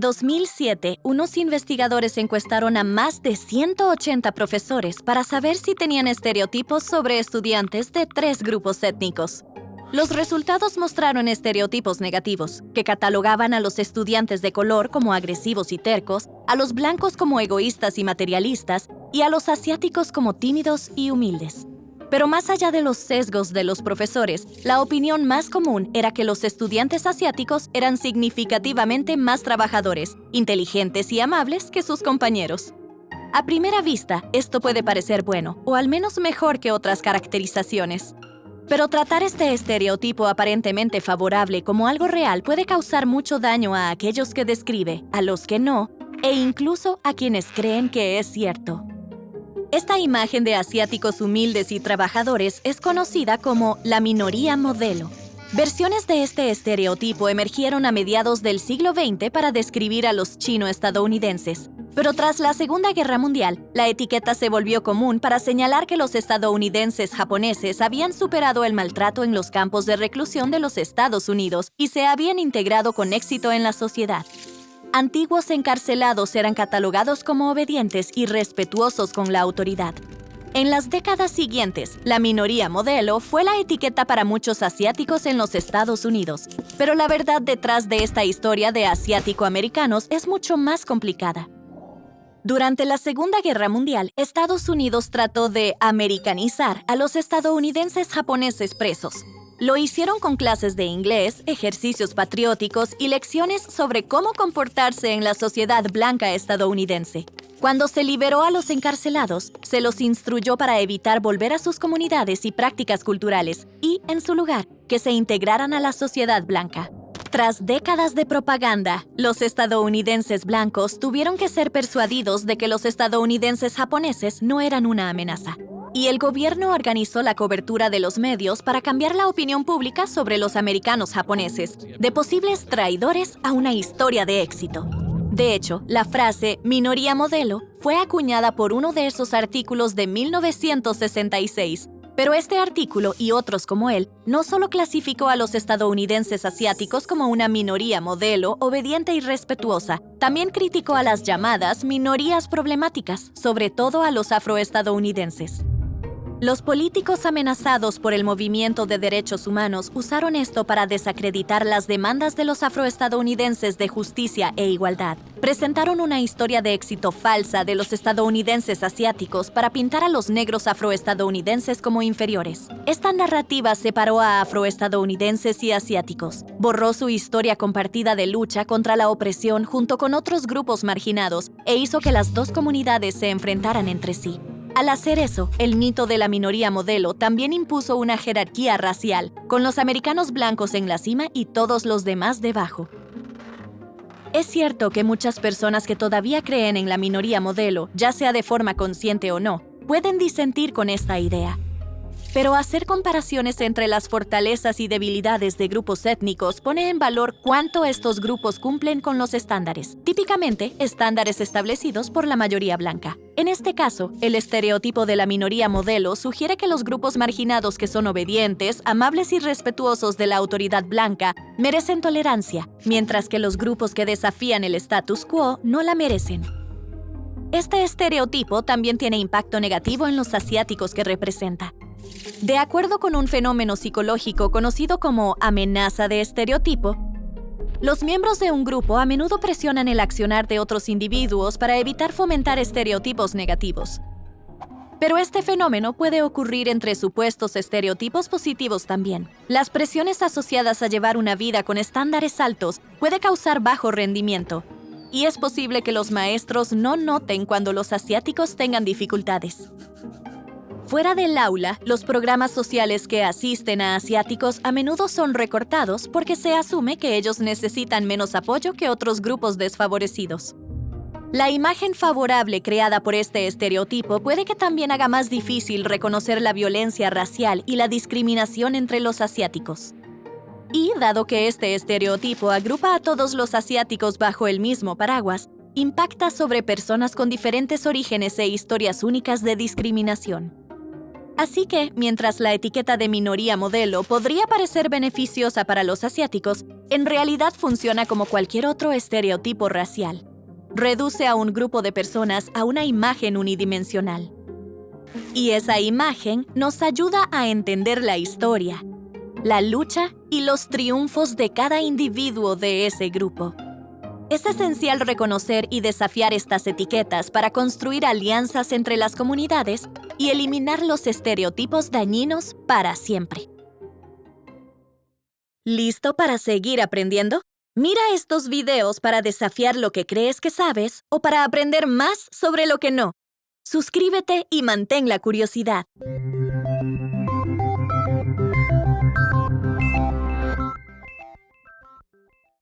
2007, unos investigadores encuestaron a más de 180 profesores para saber si tenían estereotipos sobre estudiantes de 3 grupos étnicos. Los resultados mostraron estereotipos negativos, que catalogaban a los estudiantes de color como agresivos y tercos, a los blancos como egoístas y materialistas, y a los asiáticos como tímidos y humildes. Pero más allá de los sesgos de los profesores, la opinión más común era que los estudiantes asiáticos eran significativamente más trabajadores, inteligentes y amables que sus compañeros. A primera vista, esto puede parecer bueno, o al menos mejor que otras caracterizaciones. Pero tratar este estereotipo aparentemente favorable como algo real puede causar mucho daño a aquellos que describe, a los que no, e incluso a quienes creen que es cierto. Esta imagen de asiáticos humildes y trabajadores es conocida como la minoría modelo. Versiones de este estereotipo emergieron a mediados del siglo XX para describir a los chino-estadounidenses. Pero tras la Segunda Guerra Mundial, la etiqueta se volvió común para señalar que los estadounidenses japoneses habían superado el maltrato en los campos de reclusión de los Estados Unidos y se habían integrado con éxito en la sociedad. Antiguos encarcelados eran catalogados como obedientes y respetuosos con la autoridad. En las décadas siguientes, la minoría modelo fue la etiqueta para muchos asiáticos en los Estados Unidos. Pero la verdad detrás de esta historia de asiático-americanos es mucho más complicada. Durante la Segunda Guerra Mundial, Estados Unidos trató de americanizar a los estadounidenses japoneses presos. Lo hicieron con clases de inglés, ejercicios patrióticos y lecciones sobre cómo comportarse en la sociedad blanca estadounidense. Cuando se liberó a los encarcelados, se los instruyó para evitar volver a sus comunidades y prácticas culturales y, en su lugar, que se integraran a la sociedad blanca. Tras décadas de propaganda, los estadounidenses blancos tuvieron que ser persuadidos de que los estadounidenses japoneses no eran una amenaza. Y el gobierno organizó la cobertura de los medios para cambiar la opinión pública sobre los americanos japoneses, de posibles traidores a una historia de éxito. De hecho, la frase «minoría modelo» fue acuñada por uno de esos artículos de 1966, pero este artículo y otros como él no solo clasificó a los estadounidenses asiáticos como una minoría modelo, obediente y respetuosa, también criticó a las llamadas minorías problemáticas, sobre todo a los afroestadounidenses. Los políticos amenazados por el movimiento de derechos humanos usaron esto para desacreditar las demandas de los afroestadounidenses de justicia e igualdad. Presentaron una historia de éxito falsa de los estadounidenses asiáticos para pintar a los negros afroestadounidenses como inferiores. Esta narrativa separó a afroestadounidenses y asiáticos, borró su historia compartida de lucha contra la opresión junto con otros grupos marginados e hizo que las dos comunidades se enfrentaran entre sí. Al hacer eso, el mito de la minoría modelo también impuso una jerarquía racial, con los americanos blancos en la cima y todos los demás debajo. Es cierto que muchas personas que todavía creen en la minoría modelo, ya sea de forma consciente o no, pueden disentir con esta idea. Pero hacer comparaciones entre las fortalezas y debilidades de grupos étnicos pone en valor cuánto estos grupos cumplen con los estándares, típicamente estándares establecidos por la mayoría blanca. En este caso, el estereotipo de la minoría modelo sugiere que los grupos marginados que son obedientes, amables y respetuosos de la autoridad blanca merecen tolerancia, mientras que los grupos que desafían el status quo no la merecen. Este estereotipo también tiene impacto negativo en los asiáticos que representa. De acuerdo con un fenómeno psicológico conocido como amenaza de estereotipo, los miembros de un grupo a menudo presionan el accionar de otros individuos para evitar fomentar estereotipos negativos. Pero este fenómeno puede ocurrir entre supuestos estereotipos positivos también. Las presiones asociadas a llevar una vida con estándares altos puede causar bajo rendimiento, y es posible que los maestros no noten cuando los asiáticos tengan dificultades. Fuera del aula, los programas sociales que asisten a asiáticos a menudo son recortados porque se asume que ellos necesitan menos apoyo que otros grupos desfavorecidos. La imagen favorable creada por este estereotipo puede que también haga más difícil reconocer la violencia racial y la discriminación entre los asiáticos. Y, dado que este estereotipo agrupa a todos los asiáticos bajo el mismo paraguas, impacta sobre personas con diferentes orígenes e historias únicas de discriminación. Así que, mientras la etiqueta de minoría modelo podría parecer beneficiosa para los asiáticos, en realidad funciona como cualquier otro estereotipo racial. Reduce a un grupo de personas a una imagen unidimensional. Y esa imagen nos ayuda a entender la historia, la lucha y los triunfos de cada individuo de ese grupo. Es esencial reconocer y desafiar estas etiquetas para construir alianzas entre las comunidades y eliminar los estereotipos dañinos para siempre. ¿Listo para seguir aprendiendo? Mira estos videos para desafiar lo que crees que sabes o para aprender más sobre lo que no. Suscríbete y mantén la curiosidad.